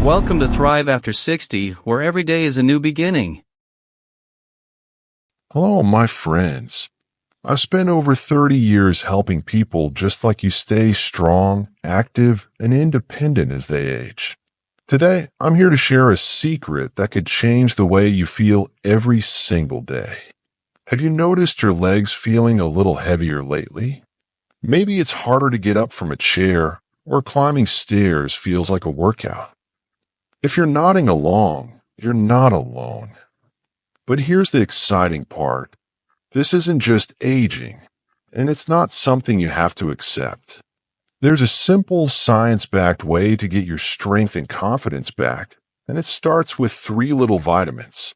Welcome to Thrive After 60, where every day is a new beginning. Hello, my friends. I've spent over 30 years helping people just like you stay strong, active, and independent as they age. Today, I'm here to share a secret that could change the way you feel every single day. Have you noticed your legs feeling a little heavier lately? Maybe it's harder to get up from a chair, or climbing stairs feels like a workout. If you're nodding along, you're not alone. But here's the exciting part. This isn't just aging, and it's not something you have to accept. There's a simple, science-backed way to get your strength and confidence back, and it starts with 3 little vitamins.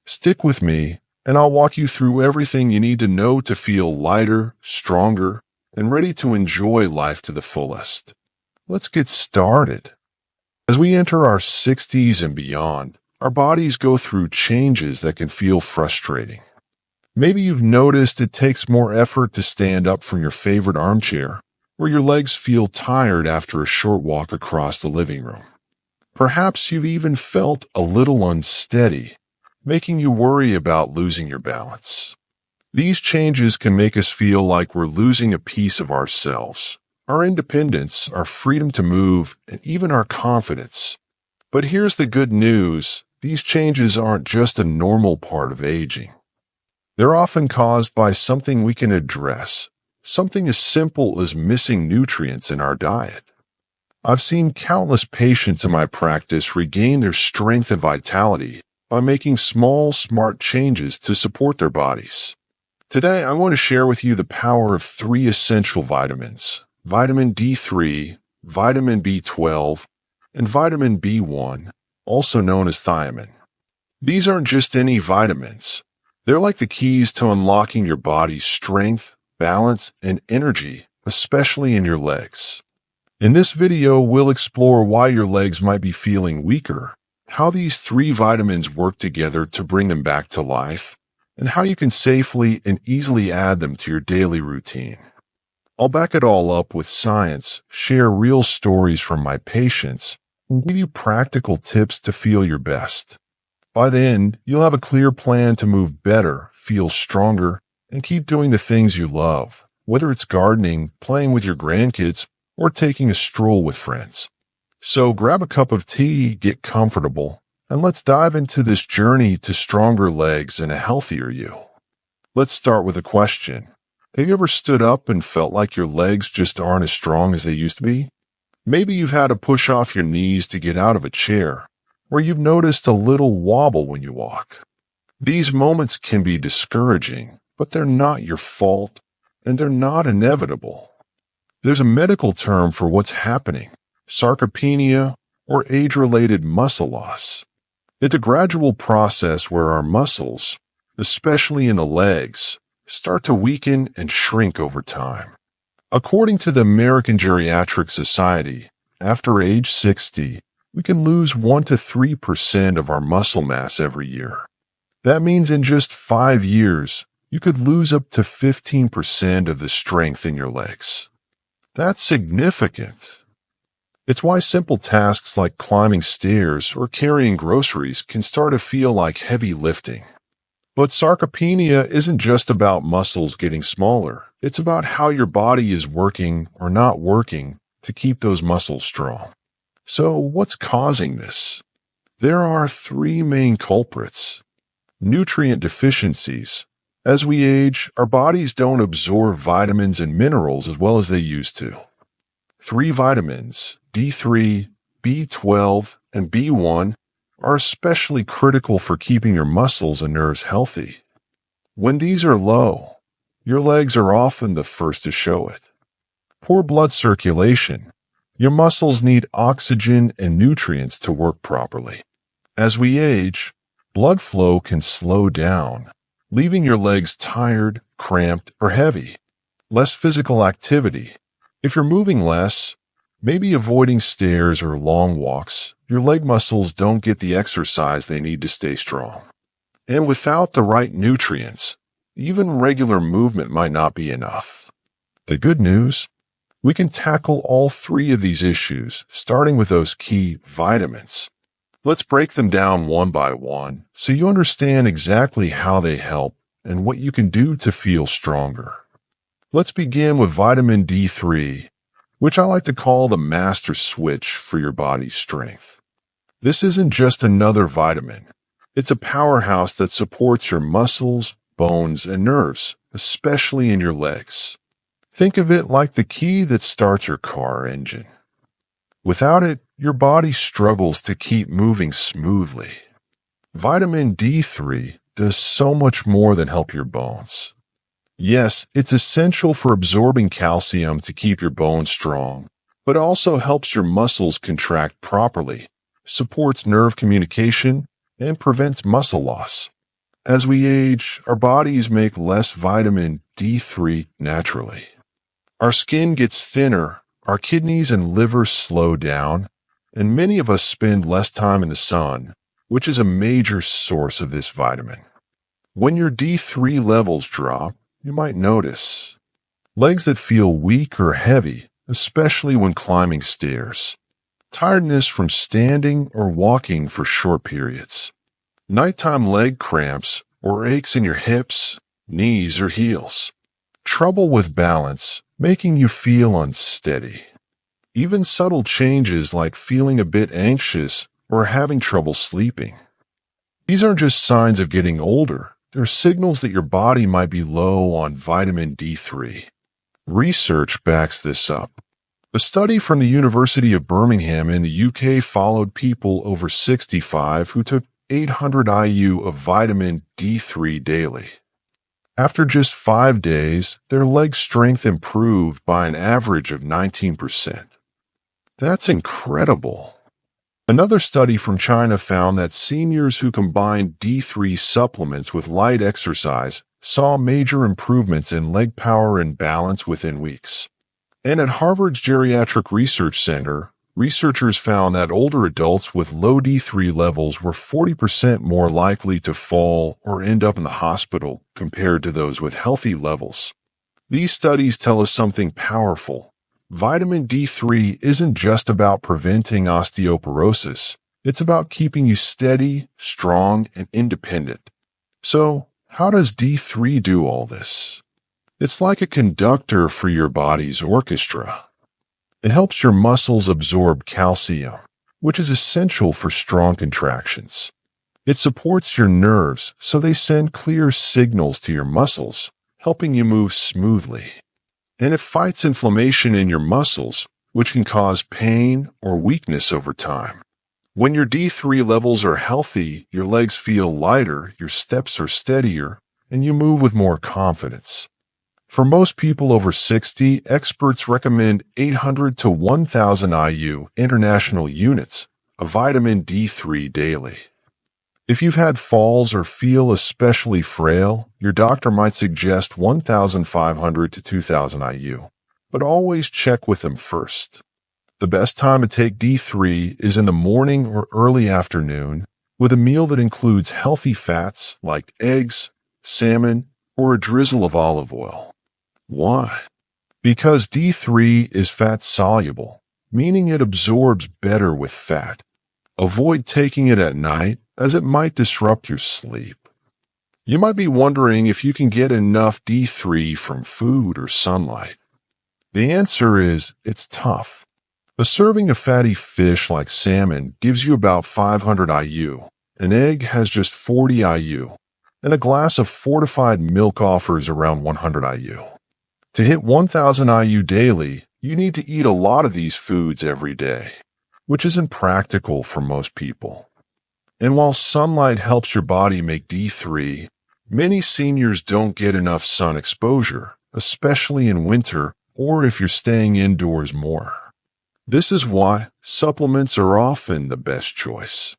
Stick with me, and I'll walk you through everything you need to know to feel lighter, stronger, and ready to enjoy life to the fullest. Let's get started. As we enter our 60s and beyond, our bodies go through changes that can feel frustrating. Maybe you've noticed it takes more effort to stand up from your favorite armchair, or your legs feel tired after a short walk across the living room. Perhaps you've even felt a little unsteady, making you worry about losing your balance. These changes can make us feel like we're losing a piece of ourselves, our independence, our freedom to move, and even our confidence. But here's the good news. These changes aren't just a normal part of aging. They're often caused by something we can address, something as simple as missing nutrients in our diet. I've seen countless patients in my practice regain their strength and vitality by making small, smart changes to support their bodies. Today, I want to share with you the power of 3 essential vitamins: vitamin D3, vitamin B12, and vitamin B1, also known as thiamine. These aren't just any vitamins. They're like the keys to unlocking your body's strength, balance, and energy, especially in your legs. In this video, we'll explore why your legs might be feeling weaker, how these 3 vitamins work together to bring them back to life, and how you can safely and easily add them to your daily routine. I'll back it all up with science, share real stories from my patients, and give you practical tips to feel your best. By the end, you'll have a clear plan to move better, feel stronger, and keep doing the things you love, whether it's gardening, playing with your grandkids, or taking a stroll with friends. So grab a cup of tea, get comfortable, and let's dive into this journey to stronger legs and a healthier you. Let's start with a question. Have you ever stood up and felt like your legs just aren't as strong as they used to be? Maybe you've had to push off your knees to get out of a chair, or you've noticed a little wobble when you walk. These moments can be discouraging, but they're not your fault, and they're not inevitable. There's a medical term for what's happening: sarcopenia, or age-related muscle loss. It's a gradual process where our muscles, especially in the legs, start to weaken and shrink over time. According to the American Geriatric Society, after age 60, we can lose 1 to 3% of our muscle mass every year. That means in just 5 years, you could lose up to 15% of the strength in your legs. That's significant. It's why simple tasks like climbing stairs or carrying groceries can start to feel like heavy lifting. But sarcopenia isn't just about muscles getting smaller. It's about how your body is working or not working to keep those muscles strong. So what's causing this? There are 3 main culprits. Nutrient deficiencies. As we age, our bodies don't absorb vitamins and minerals as well as they used to. 3 vitamins, D3, B12, and B1, are especially critical for keeping your muscles and nerves healthy. When these are low, your legs are often the first to show it. Poor blood circulation. Your muscles need oxygen and nutrients to work properly. As we age, blood flow can slow down, leaving your legs tired, cramped, or heavy. Less physical activity. If you're moving less, maybe avoiding stairs or long walks, your leg muscles don't get the exercise they need to stay strong. And without the right nutrients, even regular movement might not be enough. The good news? We can tackle all 3 of these issues, starting with those key vitamins. Let's break them down one by one so you understand exactly how they help and what you can do to feel stronger. Let's begin with vitamin D3, which I like to call the master switch for your body's strength. This isn't just another vitamin. It's a powerhouse that supports your muscles, bones, and nerves, especially in your legs. Think of it like the key that starts your car engine. Without it, your body struggles to keep moving smoothly. Vitamin D3 does so much more than help your bones. Yes, it's essential for absorbing calcium to keep your bones strong, but also helps your muscles contract properly, supports nerve communication, and prevents muscle loss. As we age, our bodies make less vitamin D3 naturally. Our skin gets thinner, our kidneys and liver slow down, and many of us spend less time in the sun, which is a major source of this vitamin. When your D3 levels drop, you might notice legs that feel weak or heavy, especially when climbing stairs, tiredness from standing or walking for short periods, nighttime leg cramps or aches in your hips, knees, or heels, trouble with balance, making you feel unsteady. Even subtle changes like feeling a bit anxious or having trouble sleeping. These aren't just signs of getting older. They're signals that your body might be low on vitamin D3. Research backs this up. A study from the University of Birmingham in the UK followed people over 65 who took 800 IU of vitamin D3 daily. After just 5 days, their leg strength improved by an average of 19%. That's incredible. Another study from China found that seniors who combined D3 supplements with light exercise saw major improvements in leg power and balance within weeks. And at Harvard's Geriatric Research Center, researchers found that older adults with low D3 levels were 40% more likely to fall or end up in the hospital compared to those with healthy levels. These studies tell us something powerful. Vitamin D3 isn't just about preventing osteoporosis. It's about keeping you steady, strong, and independent. So, how does D3 do all this? It's like a conductor for your body's orchestra. It helps your muscles absorb calcium, which is essential for strong contractions. It supports your nerves so they send clear signals to your muscles, helping you move smoothly. And it fights inflammation in your muscles, which can cause pain or weakness over time. When your D3 levels are healthy, your legs feel lighter, your steps are steadier, and you move with more confidence. For most people over 60, experts recommend 800 to 1,000 IU international units of vitamin D3 daily. If you've had falls or feel especially frail, your doctor might suggest 1,500 to 2,000 IU, but always check with them first. The best time to take D3 is in the morning or early afternoon with a meal that includes healthy fats like eggs, salmon, or a drizzle of olive oil. Why? Because D3 is fat-soluble, meaning it absorbs better with fat. Avoid taking it at night, as it might disrupt your sleep. You might be wondering if you can get enough D3 from food or sunlight. The answer is, it's tough. A serving of fatty fish like salmon gives you about 500 IU, an egg has just 40 IU, and a glass of fortified milk offers around 100 IU. To hit 1,000 IU daily, you need to eat a lot of these foods every day, which isn't practical for most people. And while sunlight helps your body make D3, many seniors don't get enough sun exposure, especially in winter or if you're staying indoors more. This is why supplements are often the best choice.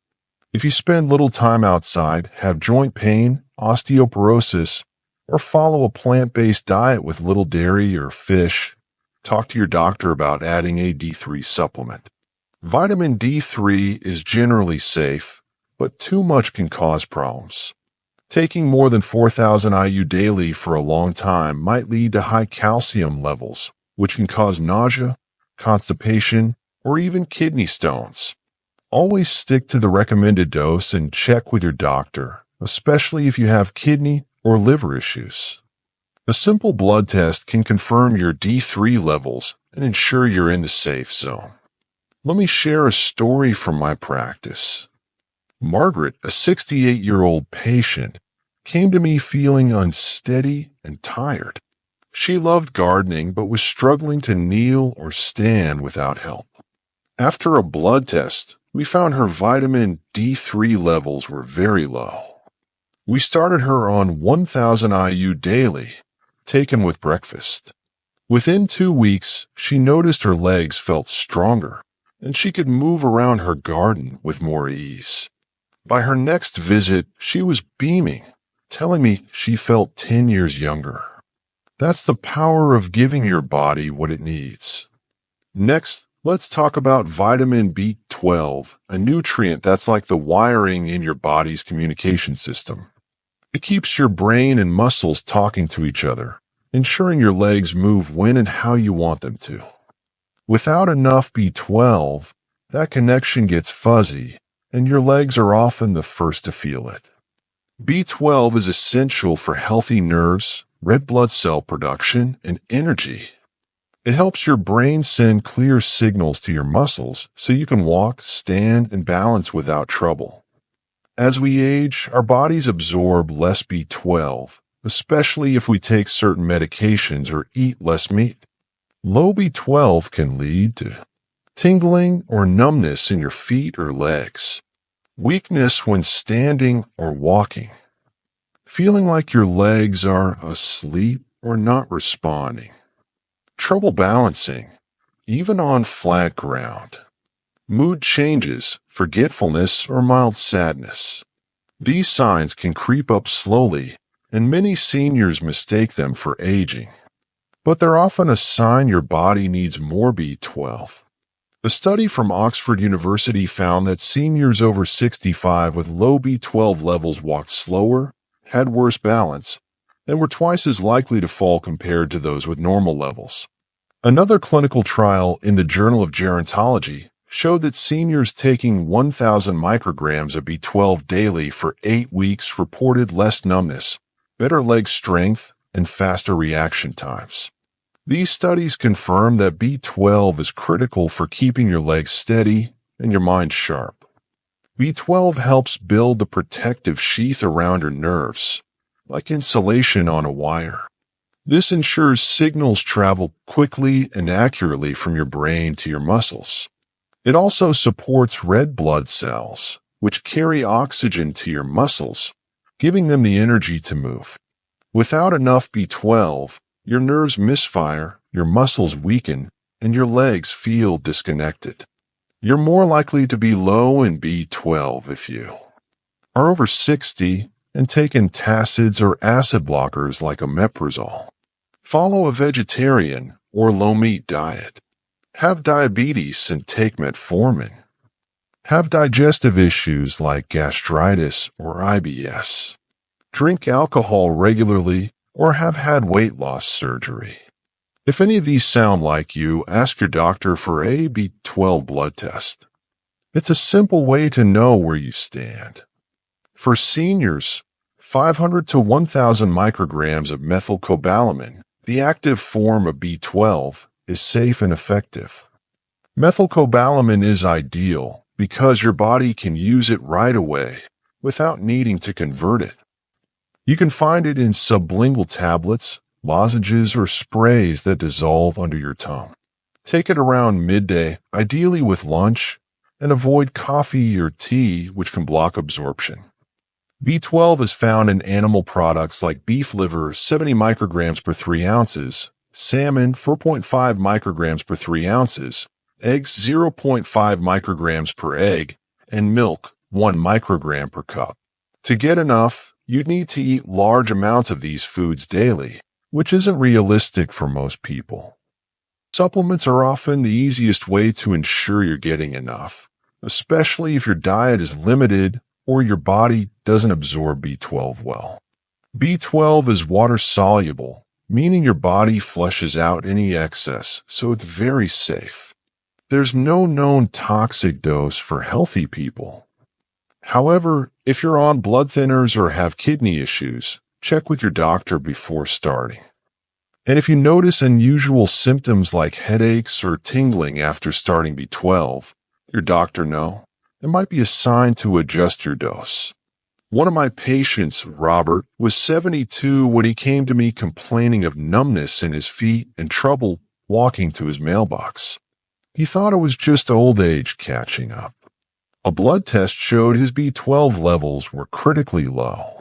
If you spend little time outside, have joint pain, osteoporosis, or follow a plant-based diet with little dairy or fish, talk to your doctor about adding a D3 supplement. Vitamin D3 is generally safe, but too much can cause problems. Taking more than 4,000 IU daily for a long time might lead to high calcium levels, which can cause nausea, constipation, or even kidney stones. Always stick to the recommended dose and check with your doctor, especially if you have kidney or liver issues. A simple blood test can confirm your D3 levels and ensure you're in the safe zone. Let me share a story from my practice. Margaret, a 68-year-old patient, came to me feeling unsteady and tired. She loved gardening but was struggling to kneel or stand without help. After a blood test, we found her vitamin D3 levels were very low. We started her on 1,000 IU daily, taken with breakfast. Within 2 weeks, she noticed her legs felt stronger, and she could move around her garden with more ease. By her next visit, she was beaming, telling me she felt 10 years younger. That's the power of giving your body what it needs. Next, let's talk about vitamin B12, a nutrient that's like the wiring in your body's communication system. It keeps your brain and muscles talking to each other, ensuring your legs move when and how you want them to. Without enough B12, that connection gets fuzzy, and your legs are often the first to feel it. B12 is essential for healthy nerves, red blood cell production, and energy. It helps your brain send clear signals to your muscles so you can walk, stand, and balance without trouble. As we age, our bodies absorb less B12, especially if we take certain medications or eat less meat. Low B12 can lead to tingling or numbness in your feet or legs, weakness when standing or walking, feeling like your legs are asleep or not responding, trouble balancing, even on flat ground, mood changes, forgetfulness, or mild sadness. These signs can creep up slowly, and many seniors mistake them for aging. But they're often a sign your body needs more B12. A study from Oxford University found that seniors over 65 with low B12 levels walked slower, had worse balance, and were twice as likely to fall compared to those with normal levels. Another clinical trial in the Journal of Gerontology showed that seniors taking 1,000 micrograms of B12 daily for 8 weeks reported less numbness, better leg strength, and faster reaction times. These studies confirm that B12 is critical for keeping your legs steady and your mind sharp. B12 helps build the protective sheath around your nerves, like insulation on a wire. This ensures signals travel quickly and accurately from your brain to your muscles. It also supports red blood cells, which carry oxygen to your muscles, giving them the energy to move. Without enough B12, your nerves misfire, your muscles weaken, and your legs feel disconnected. You're more likely to be low in B12 if you are over 60 and take antacids or acid blockers like omeprazole. Follow a vegetarian or low-meat diet. Have diabetes and take metformin. Have digestive issues like gastritis or IBS. Drink alcohol regularly or have had weight loss surgery. If any of these sound like you, ask your doctor for a B12 blood test. It's a simple way to know where you stand. For seniors, 500 to 1,000 micrograms of methylcobalamin, the active form of B12, is safe and effective. Methylcobalamin is ideal because your body can use it right away without needing to convert it. You can find it in sublingual tablets, lozenges, or sprays that dissolve under your tongue. Take it around midday, ideally with lunch, and avoid coffee or tea, which can block absorption. B12 is found in animal products like beef liver, 70 micrograms per 3 ounces, salmon, 4.5 micrograms per 3 ounces, eggs, 0.5 micrograms per egg, and milk, 1 microgram per cup. To get enough, you'd need to eat large amounts of these foods daily, which isn't realistic for most people. Supplements are often the easiest way to ensure you're getting enough, especially if your diet is limited or your body doesn't absorb B12 well. B12 is water-soluble, meaning your body flushes out any excess, so it's very safe. There's no known toxic dose for healthy people. However, if you're on blood thinners or have kidney issues, check with your doctor before starting. And if you notice unusual symptoms like headaches or tingling after starting B12, your doctor know. It might be a sign to adjust your dose. One of my patients, Robert, was 72 when he came to me complaining of numbness in his feet and trouble walking to his mailbox. He thought it was just old age catching up. A blood test showed his B12 levels were critically low.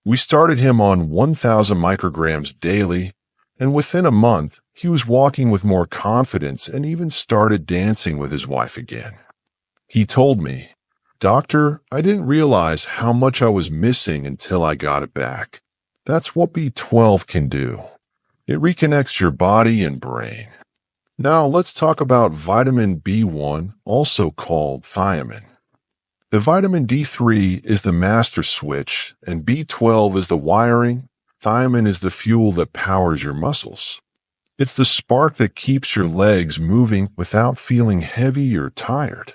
We started him on 1,000 micrograms daily, and within a month, he was walking with more confidence and even started dancing with his wife again. He told me, "Doctor, I didn't realize how much I was missing until I got it back." That's what B12 can do. It reconnects your body and brain. Now let's talk about vitamin B1, also called thiamine. The vitamin D3 is the master switch, and B12 is the wiring. Thiamine is the fuel that powers your muscles. It's the spark that keeps your legs moving without feeling heavy or tired.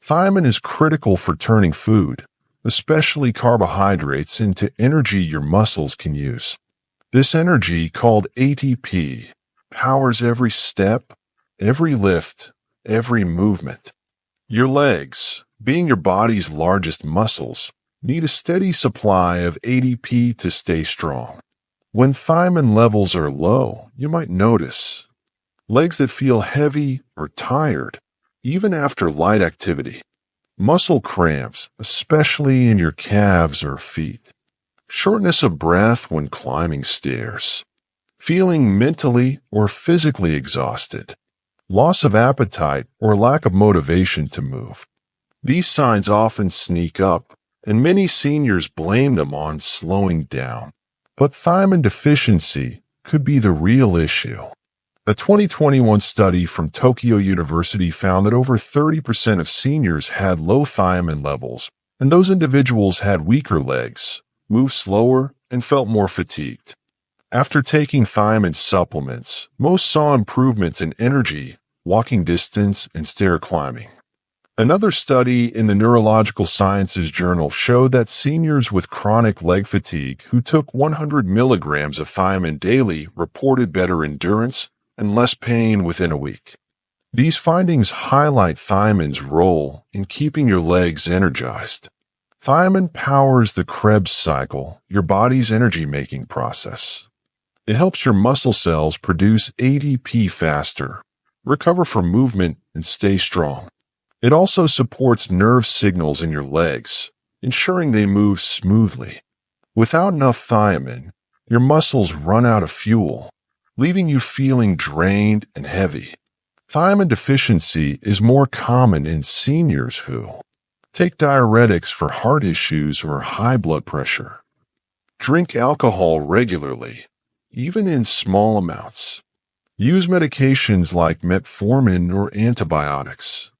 Thiamine is critical for turning food, especially carbohydrates, into energy your muscles can use. This energy, called ATP, powers every step, every lift, every movement. Your legs, being your body's largest muscles, need a steady supply of ATP to stay strong. When thiamine levels are low, you might notice legs that feel heavy or tired, even after light activity. Muscle cramps, especially in your calves or feet. Shortness of breath when climbing stairs. Feeling mentally or physically exhausted. Loss of appetite or lack of motivation to move. These signs often sneak up, and many seniors blame them on slowing down. But thiamine deficiency could be the real issue. A 2021 study from Tokyo University found that over 30% of seniors had low thiamine levels, and those individuals had weaker legs, moved slower, and felt more fatigued. After taking thiamine supplements, most saw improvements in energy, walking distance, and stair climbing. Another study in the Neurological Sciences Journal showed that seniors with chronic leg fatigue who took 100 milligrams of thiamine daily reported better endurance and less pain within a week. These findings highlight thiamine's role in keeping your legs energized. Thiamine powers the Krebs cycle, your body's energy-making process. It helps your muscle cells produce ATP faster, recover from movement, and stay strong. It also supports nerve signals in your legs, ensuring they move smoothly. Without enough thiamine, your muscles run out of fuel, leaving you feeling drained and heavy. Thiamine deficiency is more common in seniors who take diuretics for heart issues or high blood pressure, drink alcohol regularly, even in small amounts, use medications like metformin or antibiotics,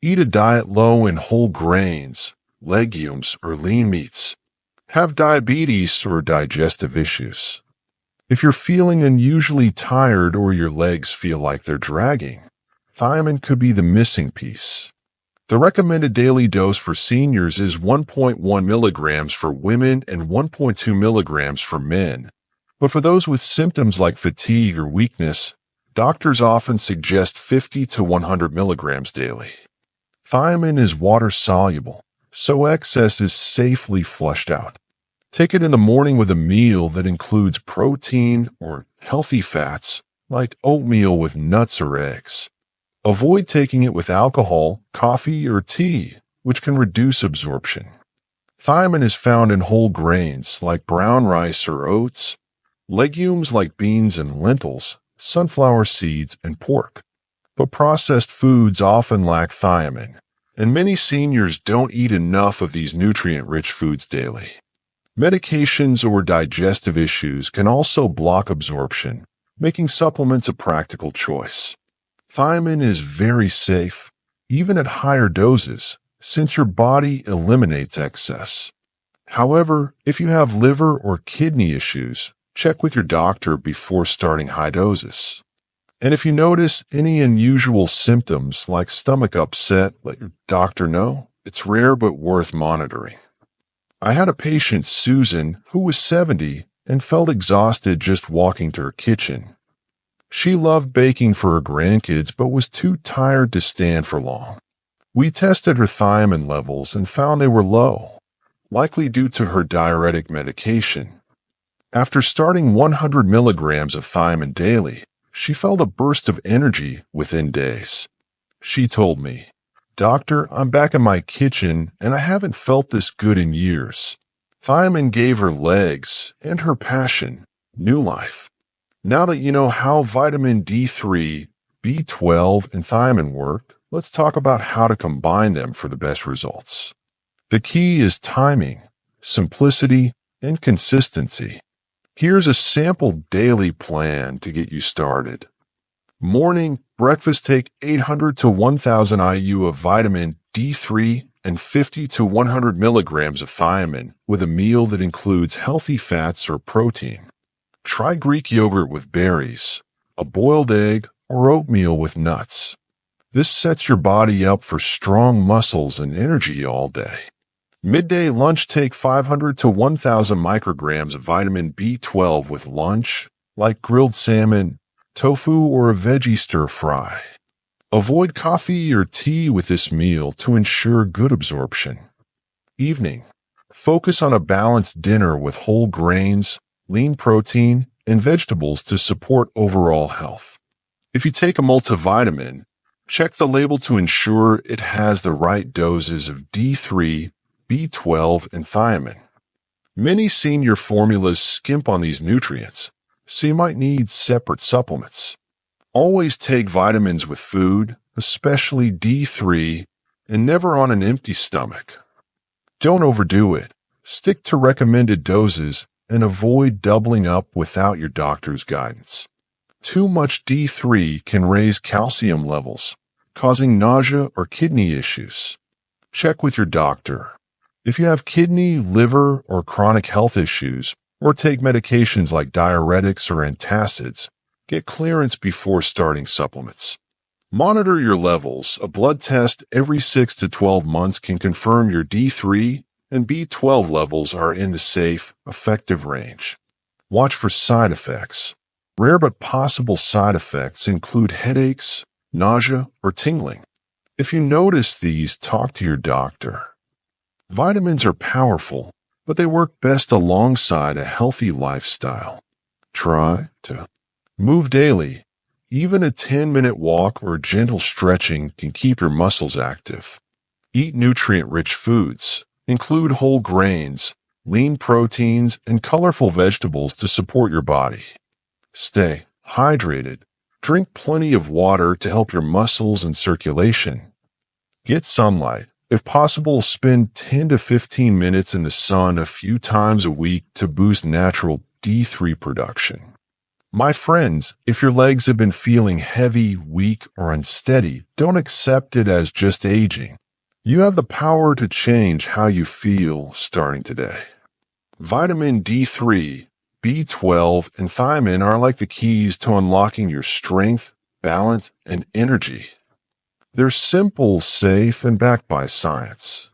eat a diet low in whole grains, legumes, or lean meats, have diabetes or digestive issues. If you're feeling unusually tired or your legs feel like they're dragging, thiamine could be the missing piece. The recommended daily dose for seniors is 1.1 milligrams for women and 1.2 milligrams for men. But for those with symptoms like fatigue or weakness, doctors often suggest 50 to 100 milligrams daily. Thiamine is water-soluble, so excess is safely flushed out. Take it in the morning with a meal that includes protein or healthy fats, like oatmeal with nuts or eggs. Avoid taking it with alcohol, coffee, or tea, which can reduce absorption. Thiamine is found in whole grains like brown rice or oats, legumes like beans and lentils, sunflower seeds, and pork. But processed foods often lack thiamine, and many seniors don't eat enough of these nutrient-rich foods daily. Medications or digestive issues can also block absorption, making supplements a practical choice. Thiamine is very safe, even at higher doses, since your body eliminates excess. However, if you have liver or kidney issues, check with your doctor before starting high doses. And if you notice any unusual symptoms like stomach upset, let your doctor know. It's rare but worth monitoring. I had a patient, Susan, who was 70 and felt exhausted just walking to her kitchen. She loved baking for her grandkids but was too tired to stand for long. We tested her thiamine levels and found they were low, likely due to her diuretic medication. After starting 100 milligrams of thiamine daily, she felt a burst of energy within days. She told me, "Doctor, I'm back in my kitchen and I haven't felt this good in years." Thiamine gave her legs and her passion new life. Now that you know how vitamin D3, B12, and thiamine work, let's talk about how to combine them for the best results. The key is timing, simplicity, and consistency. Here's a sample daily plan to get you started. Morning, breakfast, take 800 to 1000 IU of vitamin D3 and 50 to 100 milligrams of thiamine with a meal that includes healthy fats or protein. Try Greek yogurt with berries, a boiled egg, or oatmeal with nuts. This sets your body up for strong muscles and energy all day. Midday lunch, take 500 to 1000 micrograms of vitamin B12 with lunch, like grilled salmon, tofu, or a veggie stir fry. Avoid coffee or tea with this meal to ensure good absorption. Evening, focus on a balanced dinner with whole grains, lean protein, and vegetables to support overall health. If you take a multivitamin, check the label to ensure it has the right doses of D3, B12, and thiamine. Many senior formulas skimp on these nutrients, so you might need separate supplements. Always take vitamins with food, especially D3, and never on an empty stomach. Don't overdo it. Stick to recommended doses and avoid doubling up without your doctor's guidance. Too much D3 can raise calcium levels, causing nausea or kidney issues. Check with your doctor. If you have kidney, liver, or chronic health issues, or take medications like diuretics or antacids, get clearance before starting supplements. Monitor your levels. A blood test every 6 to 12 months can confirm your D3 and B12 levels are in the safe, effective range. Watch for side effects. Rare but possible side effects include headaches, nausea, or tingling. If you notice these, talk to your doctor. Vitamins are powerful, but they work best alongside a healthy lifestyle. Try to move daily. Even a 10-minute walk or gentle stretching can keep your muscles active. Eat nutrient-rich foods. Include whole grains, lean proteins, and colorful vegetables to support your body. Stay hydrated. Drink plenty of water to help your muscles and circulation. Get sunlight. If possible, spend 10 to 15 minutes in the sun a few times a week to boost natural D3 production. My friends, if your legs have been feeling heavy, weak, or unsteady, don't accept it as just aging. You have the power to change how you feel starting today. Vitamin D3, B12, and thiamine are like the keys to unlocking your strength, balance, and energy. They're simple, safe, and backed by science.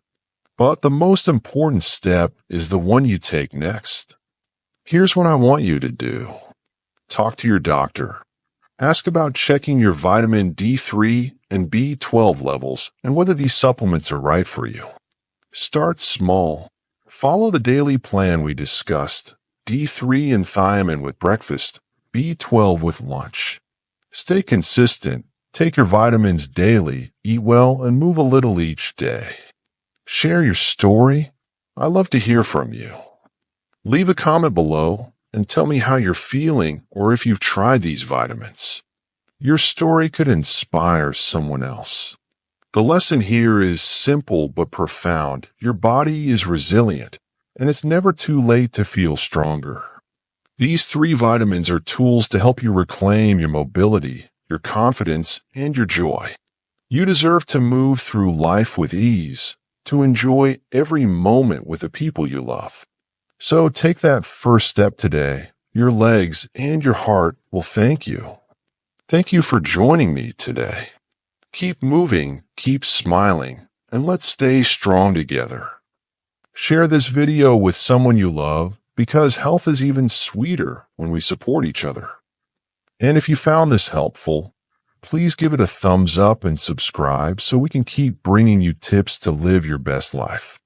But the most important step is the one you take next. Here's what I want you to do. Talk to your doctor. Ask about checking your vitamin D3 and B12 levels and whether these supplements are right for you. Start small. Follow the daily plan we discussed. D3 and thiamine with breakfast, B12 with lunch. Stay consistent. Take your vitamins daily, eat well, and move a little each day. Share your story. I love to hear from you. Leave a comment below and tell me how you're feeling or if you've tried these vitamins. Your story could inspire someone else. The lesson here is simple but profound. Your body is resilient, and it's never too late to feel stronger. These 3 vitamins are tools to help you reclaim your mobility, your confidence, and your joy. You deserve to move through life with ease, to enjoy every moment with the people you love. So take that first step today. Your legs and your heart will thank you. Thank you for joining me today. Keep moving, keep smiling, and let's stay strong together. Share this video with someone you love because health is even sweeter when we support each other. And if you found this helpful, please give it a thumbs up and subscribe so we can keep bringing you tips to live your best life.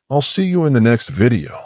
I'll see you in the next video.